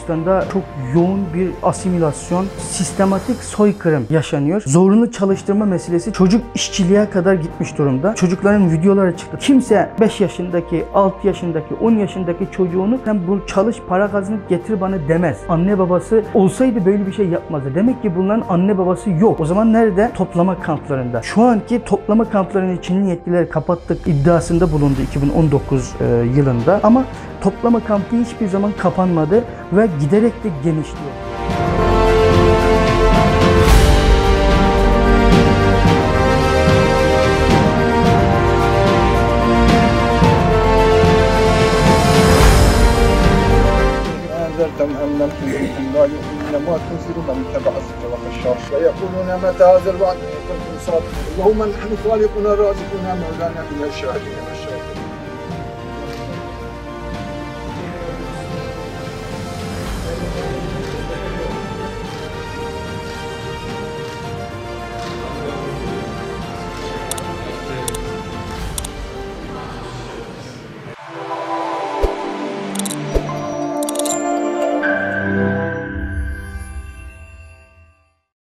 Türkistan'da çok yoğun bir asimilasyon, sistematik soykırım yaşanıyor. Zorunlu çalıştırma meselesi çocuk işçiliğe kadar gitmiş durumda. Çocukların videoları çıktı. Kimse 5 yaşındaki, 6 yaşındaki, 10 yaşındaki çocuğunu sen bu çalış para kazanıp getir bana demez. Anne babası olsaydı böyle bir şey yapmazdı. Demek ki bunların anne babası yok. O zaman nerede? Toplama kamplarında. Şu anki toplama kamplarının Çinli yetkililer kapattık iddiasında bulundu 2019 yılında. Ama toplama kampı hiçbir zaman kapanmadı ve giderek de genişliyor. ما تنزل من اتبع الذكر وخشاش ويقولون متى هذا الوعد إن كنتم صادقين اللهم نحن خالقنا رازقنا مولانا من الشاهدين